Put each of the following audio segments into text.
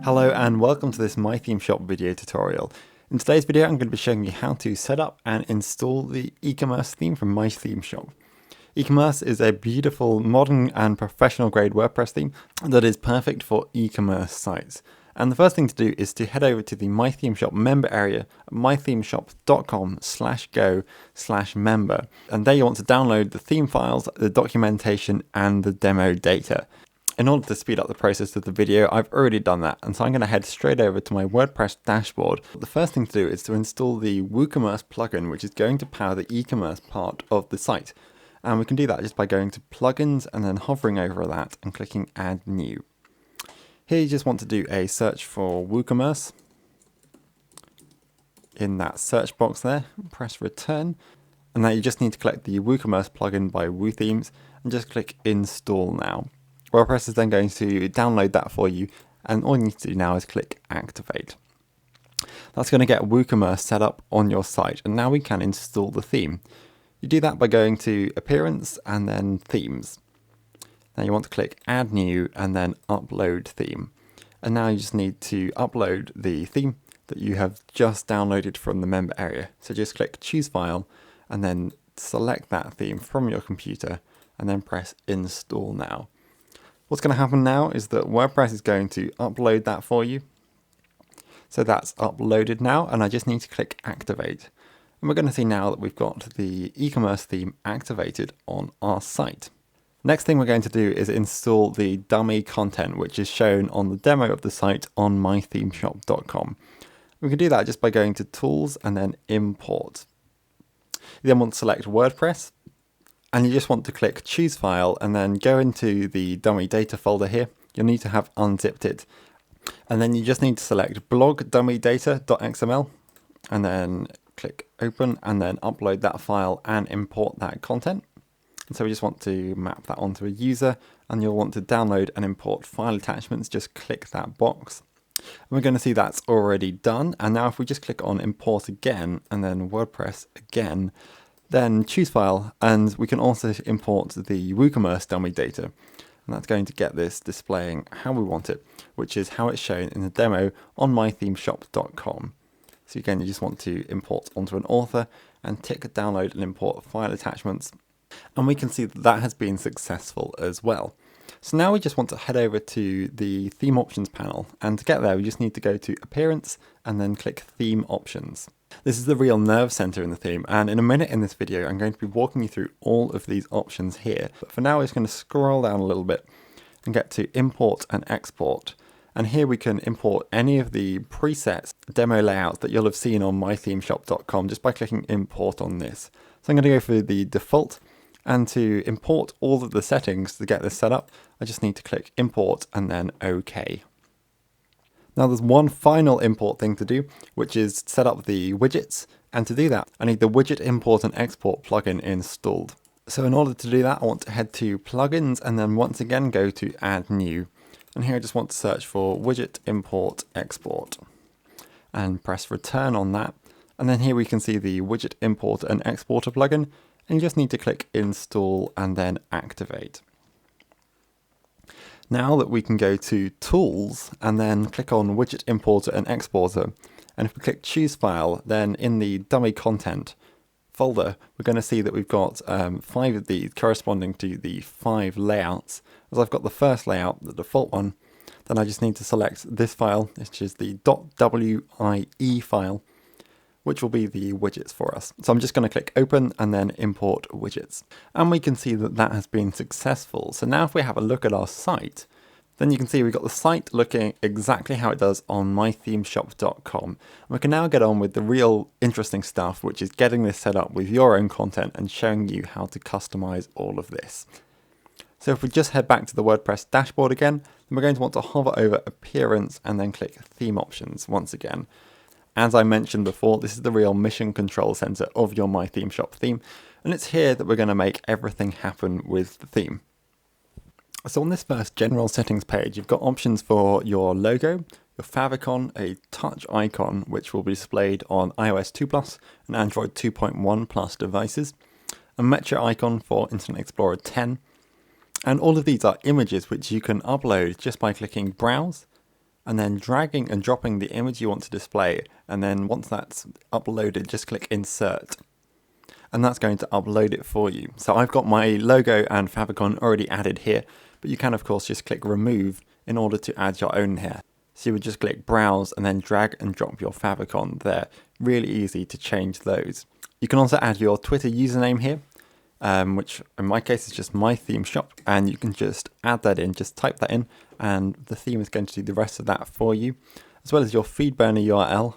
Hello and welcome to this MyThemeShop video tutorial. In today's video I'm going to be showing you how to set up and install the eCommerce theme from MyThemeShop. eCommerce is a beautiful, modern and professional grade WordPress theme that is perfect for e-commerce sites. And the first thing to do is to head over to the MyThemeShop member area at mythemeshop.com/go/member. And there you want to download the theme files, the documentation and the demo data. In order to speed up the process of the video, I've already done that, and so I'm going to head straight over to my WordPress dashboard. The first thing to do is to install the WooCommerce plugin, which is going to power the e-commerce part of the site. And we can do that just by going to plugins and then hovering over that and clicking add new. Here you just want to do a search for WooCommerce. In that search box there, press return. And now you just need to click the WooCommerce plugin by WooThemes and just click install now. WordPress is then going to download that for you, and all you need to do now is click activate. That's going to get WooCommerce set up on your site, and now we can install the theme. You do that by going to appearance and then themes. Now you want to click add new and then upload theme. And now you just need to upload the theme that you have just downloaded from the member area. So just click choose file and then select that theme from your computer and then press install now. What's going to happen now is that WordPress is going to upload that for you. So that's uploaded now, and I just need to click activate. And we're going to see now that we've got the eCommerce theme activated on our site. Next thing we're going to do is install the dummy content, which is shown on the demo of the site on mythemeshop.com. We can do that just by going to tools and then import. You then want to select WordPress. And you just want to click choose file and then go into the dummy data folder here. You'll need to have unzipped it. And then you just need to select blog dummy data.xml and then click open and then upload that file and import that content. And so we just want to map that onto a user, and you'll want to download and import file attachments. Just click that box. And we're going to see that's already done. And now if we just click on import again and then WordPress again, then choose file, and we can also import the WooCommerce dummy data. And that's going to get this displaying how we want it, which is how it's shown in the demo on mythemeshop.com. So again, you just want to import onto an author and tick download and import file attachments. And we can see that that has been successful as well. So now we just want to head over to the theme options panel. And to get there, we just need to go to appearance and then click theme options. This is the real nerve center in the theme, and in a minute in this video I'm going to be walking you through all of these options here. But for now, we're just going to scroll down a little bit and get to import and export. And here we can import any of the presets, demo layouts that you'll have seen on mythemeshop.com just by clicking import on this. So I'm going to go for the default, and to import all of the settings to get this set up, I just need to click import and then OK. Now there's one final import thing to do, which is set up the widgets. And to do that, I need the widget import and export plugin installed. So in order to do that, I want to head to plugins and then once again go to add new. And here I just want to search for widget import export and press return on that. And then here we can see the widget importer and exporter plugin, and you just need to click install and then activate. Now that we can go to tools and then click on widget importer and exporter, and if we click choose file, then in the dummy content folder we're going to see that we've got 5 of these corresponding to the 5 layouts. As I've got the first layout, the default one, then I just need to select this file, which is the .wie file, which will be the widgets for us. So I'm just going to click open and then import widgets. And we can see that that has been successful. So now if we have a look at our site, then you can see we've got the site looking exactly how it does on mythemeshop.com. And we can now get on with the real interesting stuff, which is getting this set up with your own content and showing you how to customize all of this. So if we just head back to the WordPress dashboard again, then we're going to want to hover over appearance and then click theme options once again. As I mentioned before, this is the real mission control center of your MyThemeShop theme, and it's here that we're going to make everything happen with the theme. So on this first general settings page, you've got options for your logo, your favicon, a touch icon, which will be displayed on iOS 2 Plus and Android 2.1 Plus devices, a Metro icon for Internet Explorer 10, and all of these are images which you can upload just by clicking Browse, and then dragging and dropping the image you want to display, and then once that's uploaded, just click Insert. And that's going to upload it for you. So I've got my logo and favicon already added here, but you can of course just click Remove in order to add your own here. So you would just click Browse and then drag and drop your favicon there. Really easy to change those. You can also add your Twitter username here, which in my case is just MyThemeShop, and you can just add that in, just type that in, and the theme is going to do the rest of that for you, as well as your feed burner URL.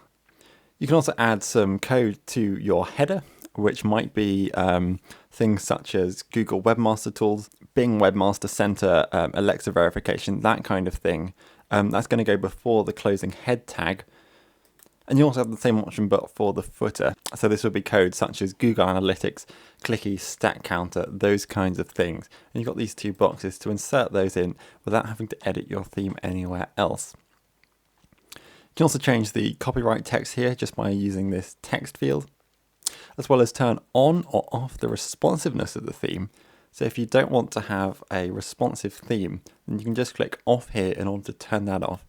You can also add some code to your header, which might be things such as Google Webmaster Tools, Bing Webmaster Center, Alexa verification, that kind of thing. That's going to go before the closing head tag. And you also have the same option but for the footer. So this would be code such as Google Analytics, Clicky, Stack Counter, those kinds of things. And you've got these two boxes to insert those in without having to edit your theme anywhere else. You can also change the copyright text here just by using this text field, as well as turn on or off the responsiveness of the theme. So if you don't want to have a responsive theme, then you can just click off here in order to turn that off.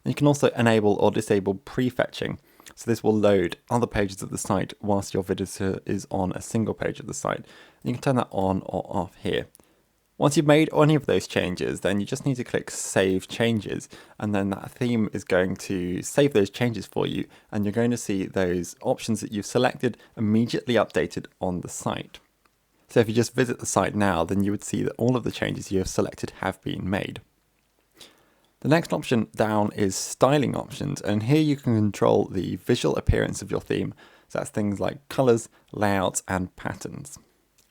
And you can also enable or disable prefetching. So this will load other pages of the site whilst your visitor is on a single page of the site. And you can turn that on or off here. Once you've made any of those changes, then you just need to click Save Changes, and then that theme is going to save those changes for you, and you're going to see those options that you've selected immediately updated on the site. So if you just visit the site now, then you would see that all of the changes you have selected have been made. The next option down is styling options, and here you can control the visual appearance of your theme. So that's things like colors, layouts, and patterns.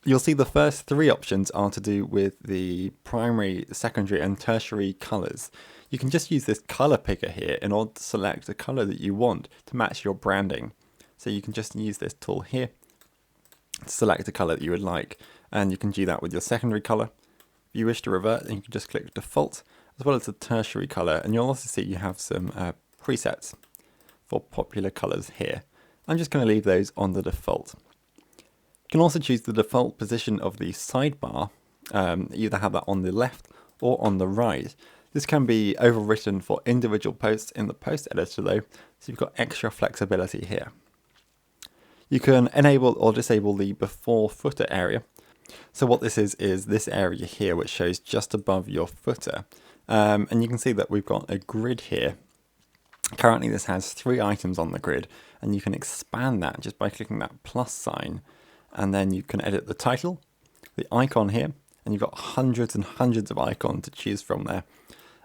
You'll see the first three options are to do with the primary, secondary, and tertiary colors. You can just use this color picker here in order to select the color that you want to match your branding. So you can just use this tool here to select the color that you would like, and you can do that with your secondary color. If you wish to revert, then you can just click Default, as well as the tertiary color, and you'll also see you have some presets for popular colors here. I'm just going to leave those on the default. You can also choose the default position of the sidebar, either have that on the left or on the right. This can be overwritten for individual posts in the post editor though, so you've got extra flexibility here. You can enable or disable the before footer area. So what this is this area here which shows just above your footer. And you can see that we've got a grid here. Currently this has 3 items on the grid, and you can expand that just by clicking that plus sign. And then you can edit the title, the icon here, and you've got hundreds and hundreds of icons to choose from there,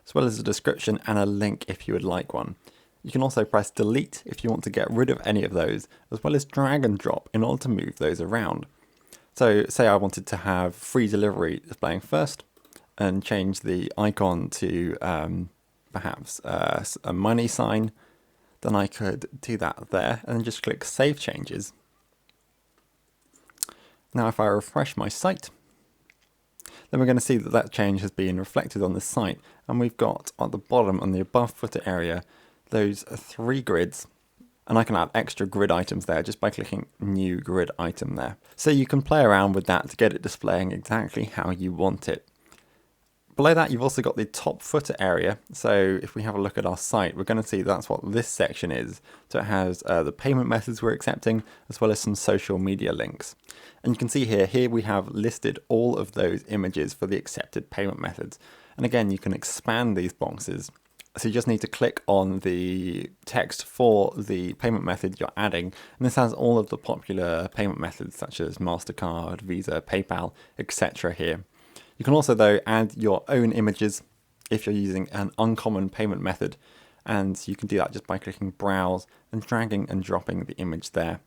as well as a description and a link if you would like one. You can also press delete if you want to get rid of any of those, as well as drag and drop in order to move those around. So say I wanted to have free delivery displaying first, and change the icon to perhaps a money sign, then I could do that there and then just click Save Changes. Now if I refresh my site, then we're going to see that that change has been reflected on the site, and we've got at the bottom on the above footer area those 3 grids, and I can add extra grid items there just by clicking New Grid Item there. So you can play around with that to get it displaying exactly how you want it. Below that you've also got the top footer area, so if we have a look at our site we're going to see that's what this section is. So it has the payment methods we're accepting, as well as some social media links. And you can see here we have listed all of those images for the accepted payment methods. And again you can expand these boxes, so you just need to click on the text for the payment method you're adding, and this has all of the popular payment methods such as MasterCard, Visa, PayPal, etc. here. You can also though add your own images if you're using an uncommon payment method, and you can do that just by clicking Browse and dragging and dropping the image there.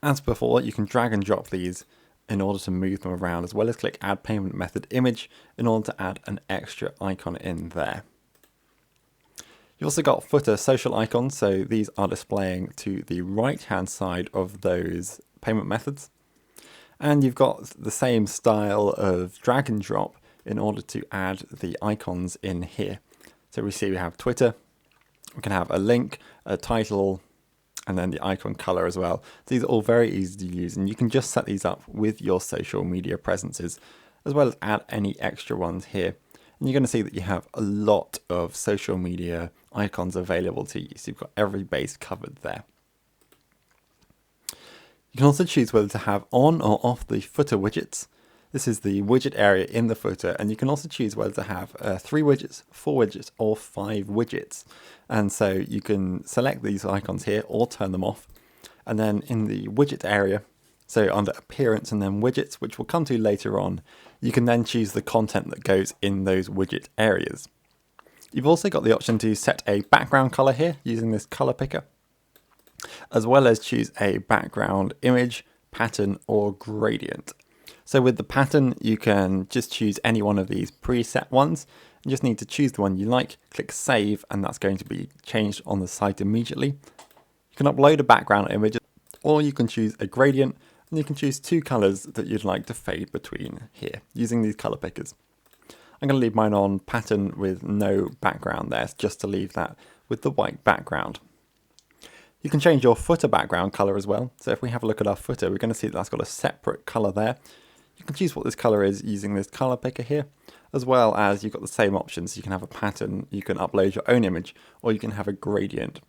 As before, you can drag and drop these in order to move them around, as well as click Add Payment Method Image in order to add an extra icon in there. You've also got footer social icons, so these are displaying to the right hand side of those payment methods. And you've got the same style of drag and drop in order to add the icons in here. So we see we have Twitter, we can have a link, a title, and then the icon color as well. These are all very easy to use, and you can just set these up with your social media presences, as well as add any extra ones here. And you're going to see that you have a lot of social media icons available to you. So you've got every base covered there. You can also choose whether to have on or off the footer widgets. This is the widget area in the footer, and you can also choose whether to have 3 widgets, 4 widgets, or 5 widgets. And so you can select these icons here or turn them off. And then in the widget area, so under appearance and then widgets, which we'll come to later on, you can then choose the content that goes in those widget areas. You've also got the option to set a background color here using this color picker, as well as choose a background image, pattern, or gradient. So with the pattern, you can just choose any one of these preset ones. You just need to choose the one you like, click save, and that's going to be changed on the site immediately. You can upload a background image, or you can choose a gradient, and you can choose 2 colors that you'd like to fade between here using these color pickers. I'm going to leave mine on pattern with no background there, just to leave that with the white background. You can change your footer background color as well. So if we have a look at our footer, we're going to see that that's got a separate color there. You can choose what this color is using this color picker here, as well as you've got the same options. You can have a pattern, you can upload your own image, or you can have a gradient.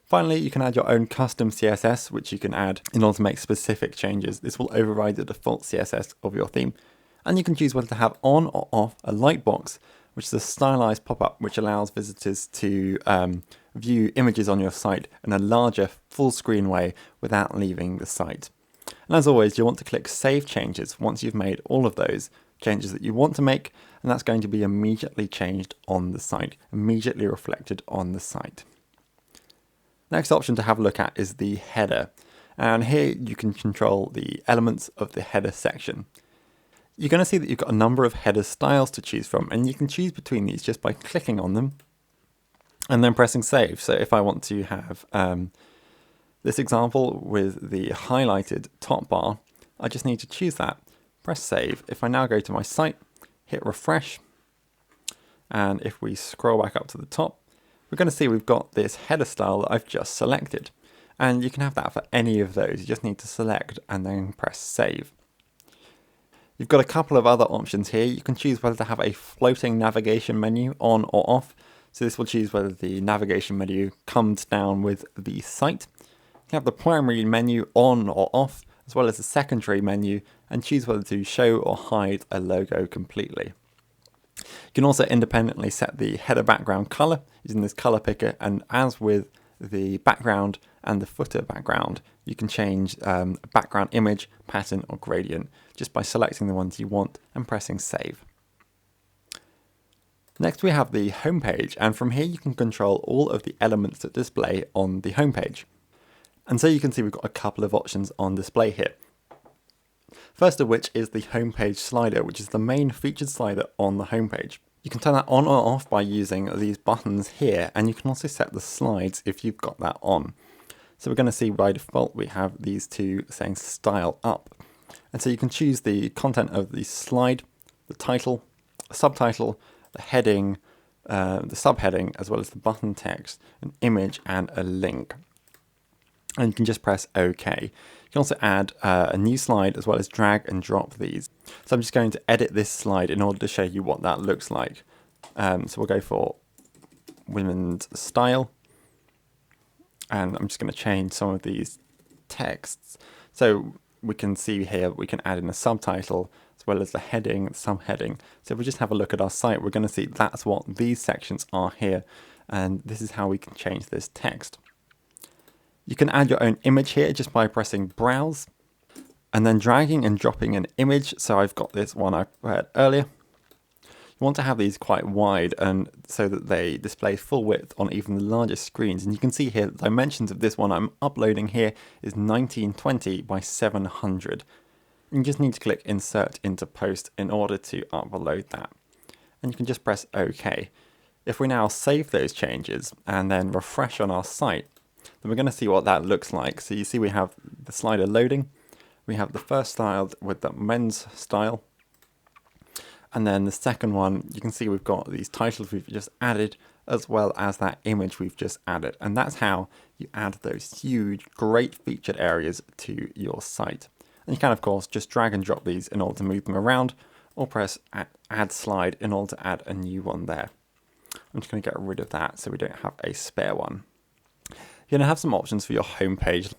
Finally, you can add your own custom CSS, which you can add in order to make specific changes. This will override the default CSS of your theme. And you can choose whether to have on or off a lightbox, which is a stylized pop-up which allows visitors to view images on your site in a larger full screen way without leaving the site. And as always, you'll want to click Save Changes once you've made all of those changes that you want to make, and that's going to be immediately changed on the site, immediately reflected on the site. Next option to have a look at is the header. And here you can control the elements of the header section. You're going to see that you've got a number of header styles to choose from, and you can choose between these just by clicking on them and then pressing save. So if I want to have this example with the highlighted top bar, I just need to choose that, press save. If I now go to my site, hit refresh, and if we scroll back up to the top, we're going to see we've got this header style that I've just selected. And you can have that for any of those. You just need to select and then press save. You've got a couple of other options here. You can choose whether to have a floating navigation menu on or off. So this will choose whether the navigation menu comes down with the site. You have the primary menu on or off, as well as the secondary menu, and choose whether to show or hide a logo completely. You can also independently set the header background color using this color picker, and as with the background and the footer background, you can change background image, pattern, or gradient just by selecting the ones you want and pressing save. Next we have the homepage, and from here you can control all of the elements that display on the homepage. And so you can see we've got a couple of options on display here. First of which is the homepage slider, which is the main featured slider on the homepage. You can turn that on or off by using these buttons here, and you can also set the slides if you've got that on. So we're going to see by default we have these 2 saying style up. And so you can choose the content of the slide, the title, the subtitle, the heading, the subheading, as well as the button text, an image, and a link. And you can just press OK. You can also add a new slide as well as drag and drop these. So I'm just going to edit this slide in order to show you what that looks like. So we'll go for women's style. And I'm just going to change some of these texts. So we can see here we can add in a subtitle as well as the heading, the subheading. So if we just have a look at our site, we're going to see that's what these sections are here. And this is how we can change this text. You can add your own image here just by pressing browse and then dragging and dropping an image. So I've got this one I had earlier. You want to have these quite wide and so that they display full width on even the largest screens. And you can see here the dimensions of this one I'm uploading here is 1920 by 700. You just need to click insert into post in order to upload that. And you can just press OK. If we now save those changes and then refresh on our site, then we're going to see what that looks like. So you see we have the slider loading. We have the first style with the men's style. And then the second one, you can see we've got these titles we've just added, as well as that image we've just added. And that's how you add those huge, great featured areas to your site. And you can, of course, just drag and drop these in order to move them around, or press add slide in order to add a new one there. I'm just going to get rid of that so we don't have a spare one. You're going to have some options for your home page.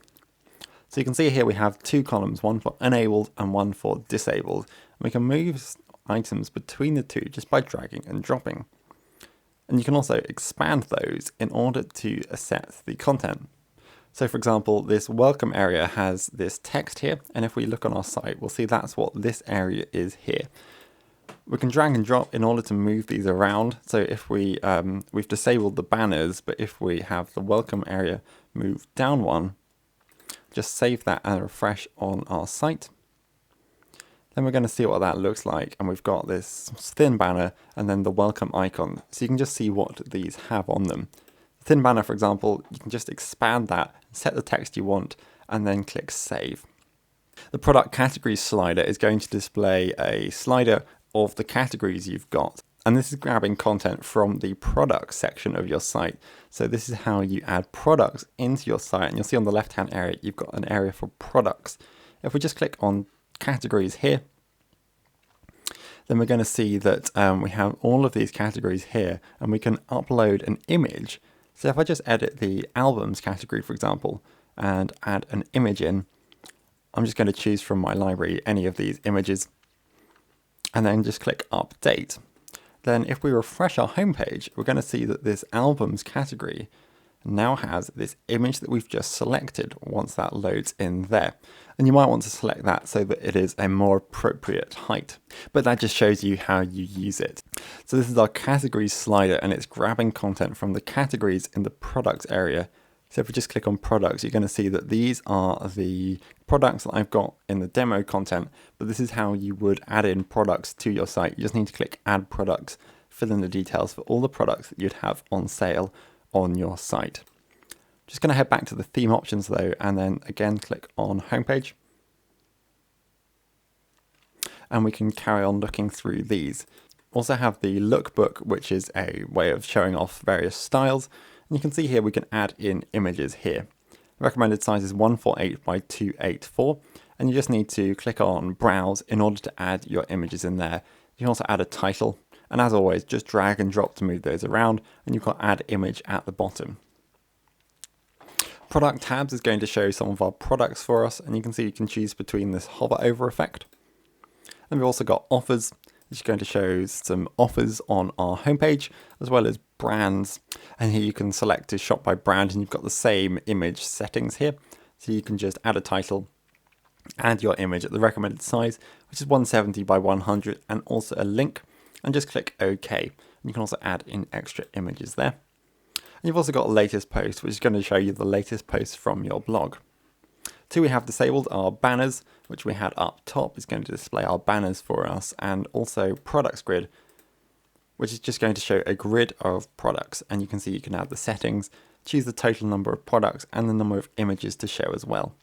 So you can see here we have two columns, one for enabled and one for disabled. And we can move items between the two just by dragging and dropping. And you can also expand those in order to set the content. So for example, this welcome area has this text here, and if we look on our site, we'll see that's what this area is here. We can drag and drop in order to move these around. So if we've disabled the banners, but if we have the welcome area move down one, just save that and refresh on our site. Then we're going to see what that looks like, and we've got this thin banner and then the welcome icon. So you can just see what these have on them. The thin banner, for example, you can just expand that, set the text you want, and then click save. The product categories slider is going to display a slider of the categories you've got. And this is grabbing content from the products section of your site. So this is how you add products into your site. And you'll see on the left-hand area, you've got an area for products. If we just click on categories here, then we're going to see that we have all of these categories here, and we can upload an image. So if I just edit the albums category, for example, and add an image in, I'm just going to choose from my library any of these images, and then just click update. Then if we refresh our homepage, we're going to see that this albums category now has this image that we've just selected once that loads in there. And you might want to select that so that it is a more appropriate height. But that just shows you how you use it. So this is our categories slider, and it's grabbing content from the categories in the products area. So if we just click on products, you're going to see that these are the products that I've got in the demo content, but this is how you would add in products to your site. You just need to click add products, fill in the details for all the products that you'd have on sale on your site. Just going to head back to the theme options though, and then again click on homepage. And we can carry on looking through these. Also have the lookbook, which is a way of showing off various styles. And you can see here we can add in images here. The recommended size is 148 by 284, and you just need to click on browse in order to add your images in there. You can also add a title, and as always, just drag and drop to move those around, and you've got add image at the bottom. Product tabs is going to show some of our products for us, and you can see you can choose between this hover over effect. And we've also got offers, which is going to show some offers on our homepage, as well as brands. And here you can select to shop by brand, and you've got the same image settings here. So you can just add a title, add your image at the recommended size, which is 170 by 100, and also a link, and just click OK. And you can also add in extra images there. And you've also got latest post, which is going to show you the latest posts from your blog. Two we have disabled are banners, which we had up top. It's going to display our banners for us, and also products grid, which is just going to show a grid of products. And you can see you can add the settings, choose the total number of products and the number of images to show as well.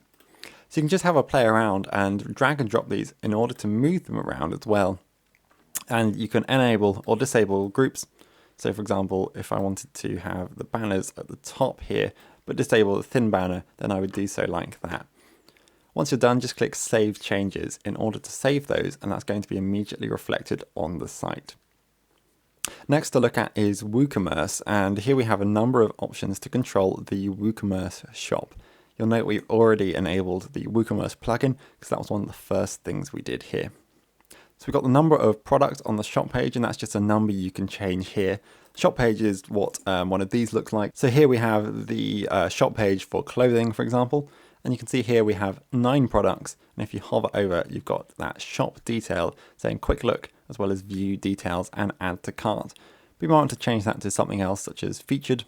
So you can just have a play around and drag and drop these in order to move them around as well. And you can enable or disable groups. So for example, if I wanted to have the banners at the top here, but disable the thin banner, then I would do so like that. Once you're done, just click Save Changes in order to save those, and that's going to be immediately reflected on the site. Next to look at is WooCommerce, and here we have a number of options to control the WooCommerce shop. You'll note we've already enabled the WooCommerce plugin because that was one of the first things we did here. So we've got the number of products on the shop page, and that's just a number you can change here. Shop page is what one of these looks like. So here we have the shop page for clothing, for example. And you can see here we have 9 products, and if you hover over, you've got that shop detail saying quick look, as well as view details and add to cart. But you might want to change that to something else, such as featured,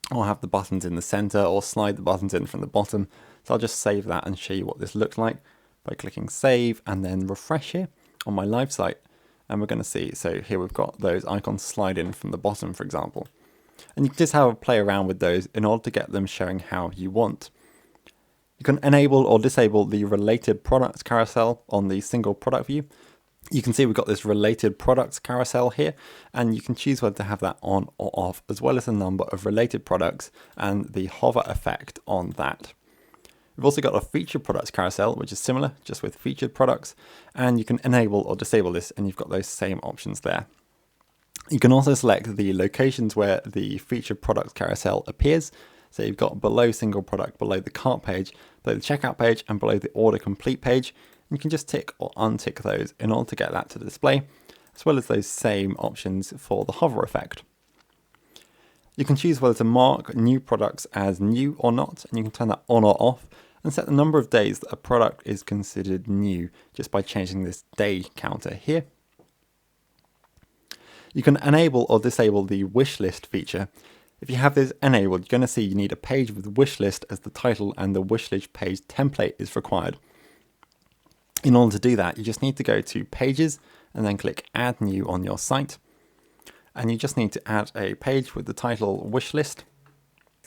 or have the buttons in the center, or slide the buttons in from the bottom. So I'll just save that and show you what this looks like by clicking save and then refresh here on my live site. And we're going to see, so here we've got those icons slide in from the bottom, for example. And you can just have a play around with those in order to get them showing how you want. You can enable or disable the related products carousel on the single product view. You can see we've got this related products carousel here, and you can choose whether to have that on or off, as well as the number of related products and the hover effect on that. We've also got a featured products carousel, which is similar, just with featured products, and you can enable or disable this, and you've got those same options there. You can also select the locations where the featured products carousel appears. So you've got below single product, below the cart page, below the checkout page, and below the order complete page. You can just tick or untick those in order to get that to display, as well as those same options for the hover effect. You can choose whether to mark new products as new or not, and you can turn that on or off, and set the number of days that a product is considered new just by changing this day counter here. You can enable or disable the wishlist feature. If you have this enabled, you're going to see you need a page with wishlist as the title, and the wishlist page template is required. In order to do that, you just need to go to Pages and then click Add New on your site. And you just need to add a page with the title Wishlist.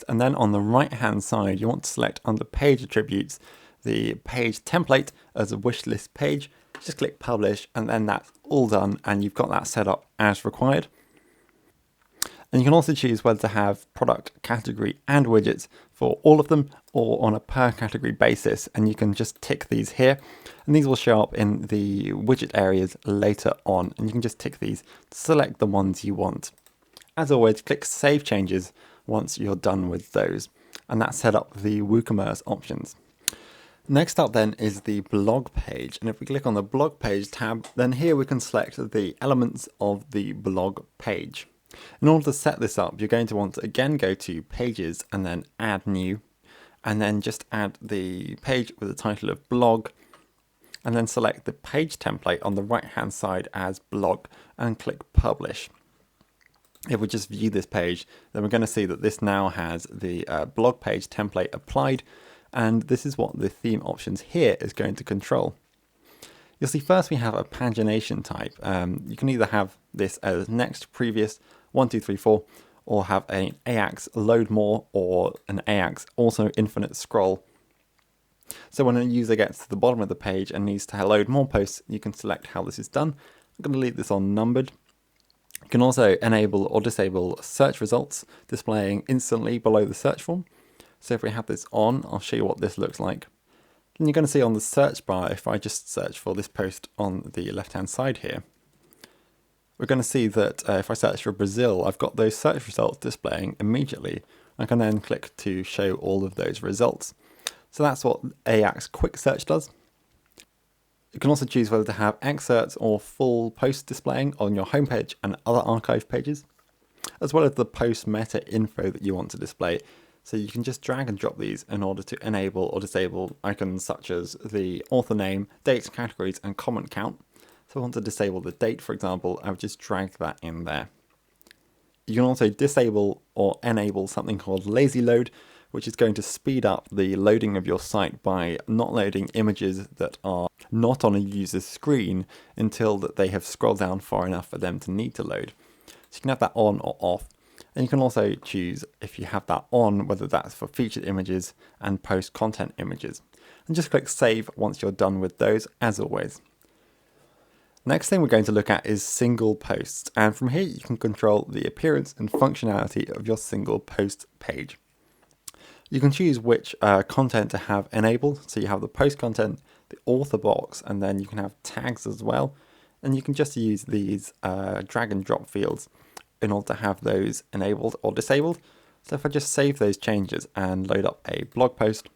And then on the right hand side, you want to select under Page Attributes the page template as a wishlist page. Just click Publish, and then that's all done, and you've got that set up as required. And you can also choose whether to have product, category, and widgets for all of them, or on a per category basis. And you can just tick these here, and these will show up in the widget areas later on. And you can just tick these to select the ones you want. As always, click Save Changes once you're done with those. And that set up the WooCommerce options. Next up then is the blog page. And if we click on the blog page tab, then here we can select the elements of the blog page. In order to set this up, you're going to want to again go to Pages and then Add New, and then just add the page with the title of blog, and then select the page template on the right hand side as blog and click Publish. If we just view this page, then we're going to see that this now has the blog page template applied, and this is what the theme options here is going to control. You'll see first we have a pagination type. You can either have this as next, previous, 1, 2, 3, 4, or have an AX load more, or an AX also infinite scroll. So when a user gets to the bottom of the page and needs to load more posts, you can select how this is done. I'm going to leave this on numbered. You can also enable or disable search results displaying instantly below the search form. So if we have this on, I'll show you what this looks like. And you're going to see on the search bar, if I just search for this post on the left hand side here, we're going to see that if I search for Brazil, I've got those search results displaying immediately. I can then click to show all of those results. So that's what AX Quick Search does. You can also choose whether to have excerpts or full posts displaying on your homepage and other archive pages, as well as the post meta info that you want to display. So you can just drag and drop these in order to enable or disable icons such as the author name, dates, categories, and comment count. So if I want to disable the date, for example, I would just drag that in there. You can also disable or enable something called lazy load, which is going to speed up the loading of your site by not loading images that are not on a user's screen until that they have scrolled down far enough for them to need to load. So you can have that on or off. And you can also choose, if you have that on, whether that's for featured images and post content images. And just click Save once you're done with those, as always. Next thing we're going to look at is single posts. And from here you can control the appearance and functionality of your single post page. You can choose which content to have enabled. So you have the post content, the author box, and then you can have tags as well. And you can just use these drag and drop fields in order to have those enabled or disabled. So if I just save those changes and load up a blog post,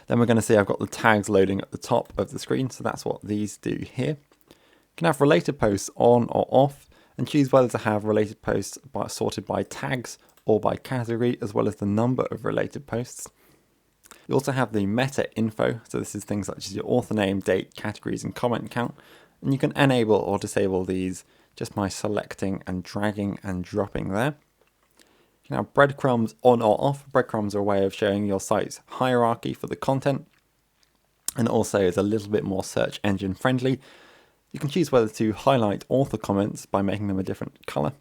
then we're going to see I've got the tags loading at the top of the screen. So that's what these do here. You can have related posts on or off, and choose whether to have related posts sorted by tags or by category, as well as the number of related posts. You also have the meta info. So this is things such as your author name, date, categories, and comment count. And you can enable or disable these just by selecting and dragging and dropping there. You can have breadcrumbs on or off. Breadcrumbs are a way of showing your site's hierarchy for the content, and also is a little bit more search engine friendly. You can choose whether to highlight author comments by making them a different color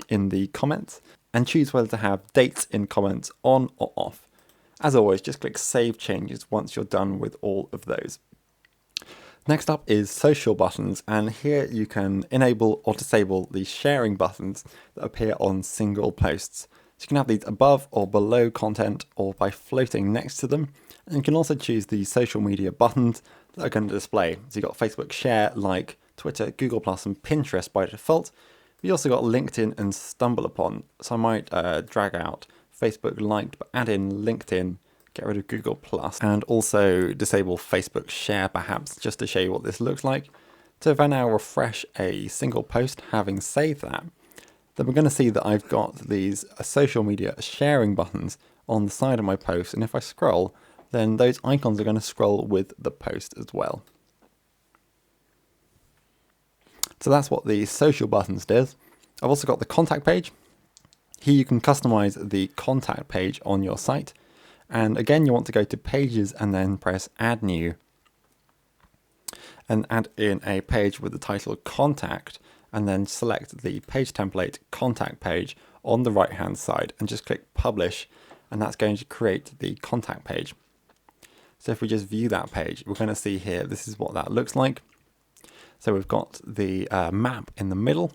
in the comments, and choose whether to have dates in comments on or off. As always, just click Save Changes once you're done with all of those. Next up is social buttons, and here you can enable or disable the sharing buttons that appear on single posts. So you can have these above or below content, or by floating next to them, And you can also choose the social media buttons that are going to display. So you've got Facebook Share, Like, Twitter, Google+, and Pinterest by default. We also got LinkedIn and StumbleUpon. So I might drag out Facebook Liked, but add in LinkedIn, get rid of Google+, and also disable Facebook Share perhaps, just to show you what this looks like. So if I now refresh a single post, having saved that, then we're going to see that I've got these social media sharing buttons on the side of my post. And if I scroll, then those icons are going to scroll with the post as well. So that's what the social buttons does. I've also got the contact page. Here you can customize the contact page on your site. And again, you want to go to pages and then press add new. And add in a page with the title contact, and then select the page template contact page on the right hand side and just click publish, and that's going to create the contact page. So if we just view that page, we're going to see here, this is what that looks like. So we've got the map in the middle.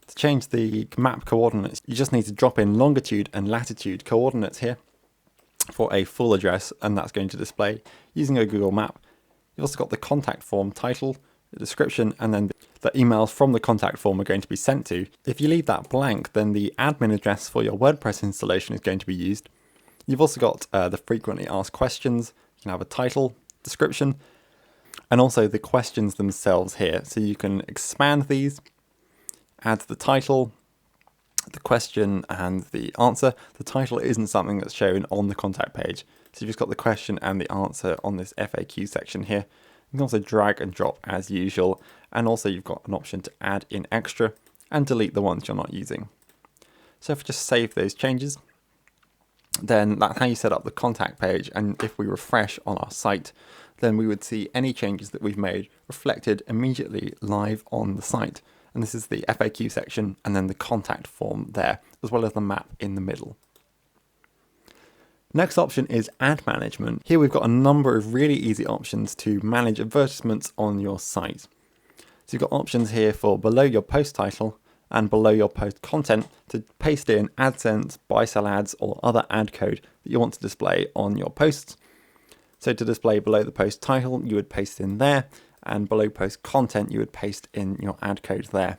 To change the map coordinates, you just need to drop in longitude and latitude coordinates here for a full address, and that's going to display using a Google map. You've also got the contact form title, the description, and then the emails from the contact form are going to be sent to. If you leave that blank, then the admin address for your WordPress installation is going to be used. You've also got the frequently asked questions. You can have a title, description, and also the questions themselves here. So you can expand these, add the title, the question, and the answer. The title isn't something that's shown on the contact page. So you've just got the question and the answer on this FAQ section here. You can also drag and drop as usual. And also you've got an option to add in extra and delete the ones you're not using. So if I just save those changes, then that's how you set up the contact page. And if we refresh on our site, then we would see any changes that we've made reflected immediately live on the site. And this is the FAQ section and then the contact form there, as well as the map in the middle. Next option is ad management. Here we've got a number of really easy options to manage advertisements on your site. So you've got options here for below your post title and below your post content to paste in AdSense, buy-sell ads, or other ad code that you want to display on your posts. So to display below the post title, you would paste in there, and below post content, you would paste in your ad code there.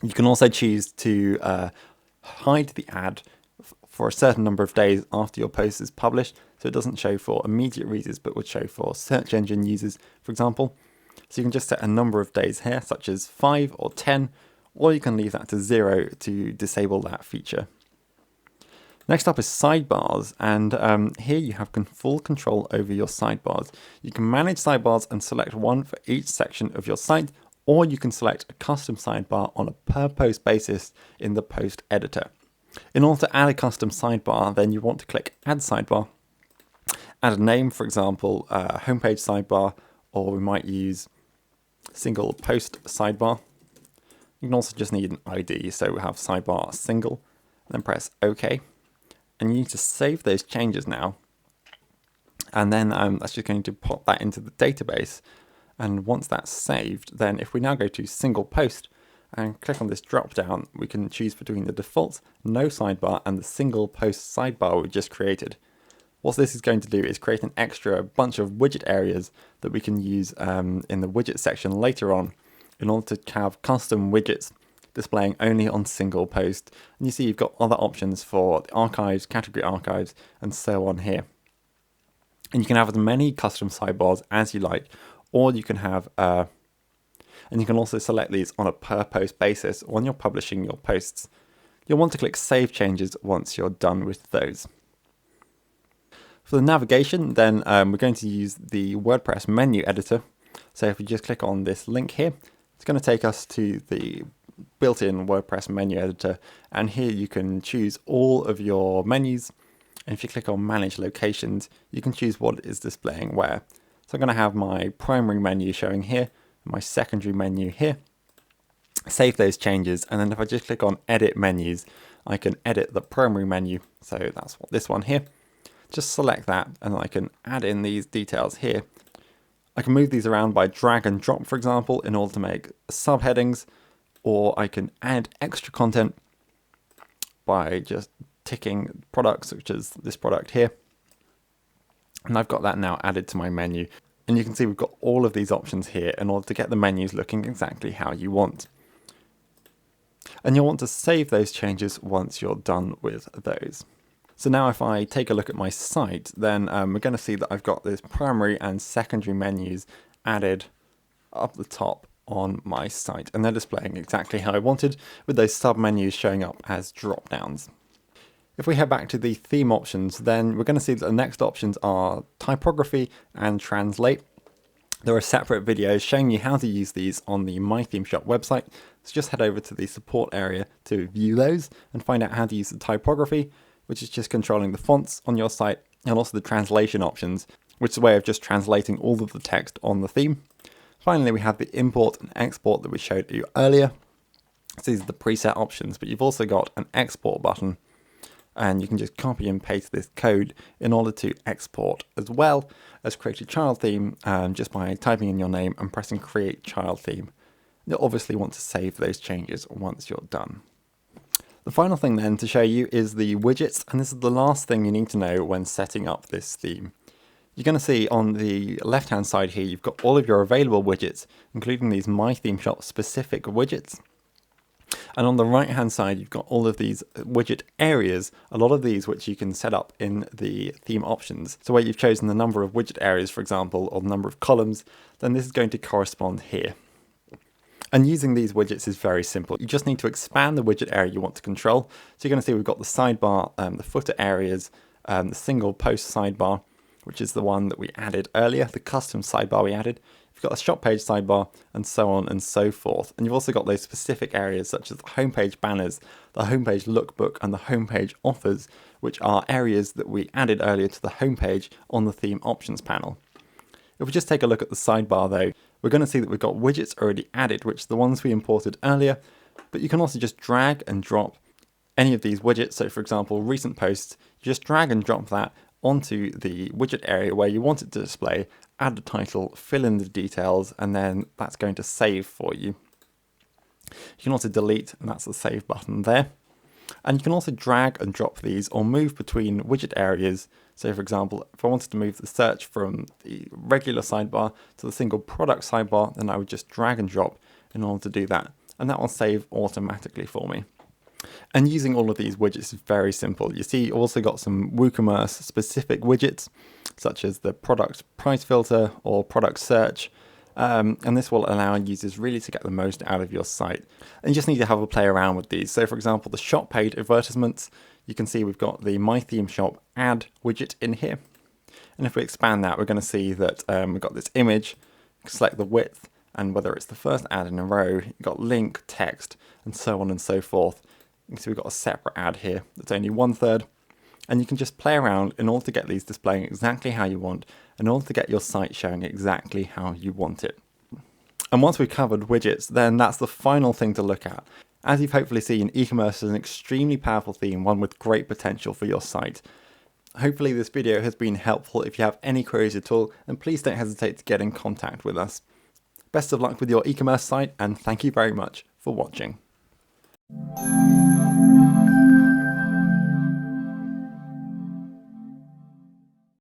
You can also choose to hide the ad for a certain number of days after your post is published, so it doesn't show for immediate readers, but would show for search engine users, for example. So you can just set a number of days here, such as 5 or 10, or you can leave that to 0 to disable that feature. Next up is sidebars, and here you have full control over your sidebars. You can manage sidebars and select one for each section of your site, or you can select a custom sidebar on a per post basis in the post editor. In order to add a custom sidebar, then you want to click Add Sidebar, add a name, for example, homepage sidebar, or we might use single post sidebar. You can also just need an ID, so we have sidebar single, then press OK. And you need to save those changes now. And then that's just going to pop that into the database. And once that's saved, then if we now go to single post and click on this drop down, we can choose between the default no sidebar and the single post sidebar we just created. What this is going to do is create an extra bunch of widget areas that we can use in the widget section later on in order to have custom widgets displaying only on single post. And you see you've got other options for the archives, category archives, and so on here. And you can have as many custom sidebars as you like, or you can have, and you can also select these on a per post basis when you're publishing your posts. You'll want to click Save Changes once you're done with those. For the navigation, then we're going to use the WordPress menu editor. So if we just click on this link here, it's going to take us to the built-in WordPress menu editor, and here you can choose all of your menus, and if you click on manage locations you can choose what is displaying where. So I'm going to have my primary menu showing here, my secondary menu here, save those changes, and then if I just click on edit menus I can edit the primary menu, so that's what this one here. Just select that and I can add in these details here. I can move these around by drag and drop, for example, in order to make subheadings, or I can add extra content by just ticking products, such as this product here. And I've got that now added to my menu. And you can see we've got all of these options here in order to get the menus looking exactly how you want. And you'll want to save those changes once you're done with those. So now if I take a look at my site, then we're going to see that I've got this primary and secondary menus added up the top on my site. And they're displaying exactly how I wanted, with those sub-menus showing up as drop-downs. If we head back to the theme options, then we're going to see that the next options are typography and translate. There are separate videos showing you how to use these on the MyThemeShop website. So just head over to the support area to view those and find out how to use the typography, which is just controlling the fonts on your site, and also the translation options, which is a way of just translating all of the text on the theme. Finally, we have the import and export that we showed you earlier. So these are the preset options, but you've also got an export button, and you can just copy and paste this code in order to export, as well as create a child theme just by typing in your name and pressing create child theme. You'll obviously want to save those changes once you're done. The final thing then to show you is the widgets, and this is the last thing you need to know when setting up this theme. You're going to see on the left hand side here, you've got all of your available widgets, including these MyThemeShop specific widgets. And on the right hand side, you've got all of these widget areas, a lot of these which you can set up in the theme options. So where you've chosen the number of widget areas, for example, or the number of columns, then this is going to correspond here. And using these widgets is very simple. You just need to expand the widget area you want to control. So you're going to see we've got the sidebar, the footer areas, the single post sidebar, which is the one that we added earlier, the custom sidebar we added. You've got a shop page sidebar, and so on and so forth. And you've also got those specific areas such as the homepage banners, the homepage lookbook, and the homepage offers, which are areas that we added earlier to the homepage on the theme options panel. If we just take a look at the sidebar though, we're going to see that we've got widgets already added, which are the ones we imported earlier, but you can also just drag and drop any of these widgets. So for example, recent posts, you just drag and drop that onto the widget area where you want it to display, add the title, fill in the details, and then that's going to save for you. You can also delete, and that's the save button there. And you can also drag and drop these or move between widget areas. So for example, if I wanted to move the search from the regular sidebar to the single product sidebar, then I would just drag and drop in order to do that. And that will save automatically for me. And using all of these widgets is very simple. You see, you also got some WooCommerce specific widgets, such as the product price filter or product search. And this will allow users really to get the most out of your site. And you just need to have a play around with these. So for example, the shop page advertisements, you can see we've got the MyThemeShop ad widget in here. And if we expand that, we're going to see that we've got this image, select the width, and whether it's the first ad in a row, you've got link, text, and so on and so forth. You can see we've got a separate ad here that's only 1/3. And you can just play around in order to get these displaying exactly how you want, in order to get your site showing exactly how you want it. And once we've covered widgets, then that's the final thing to look at. As you've hopefully seen, eCommerce is an extremely powerful theme, one with great potential for your site. Hopefully this video has been helpful. If you have any queries at all, then please don't hesitate to get in contact with us. Best of luck with your eCommerce site, and thank you very much for watching.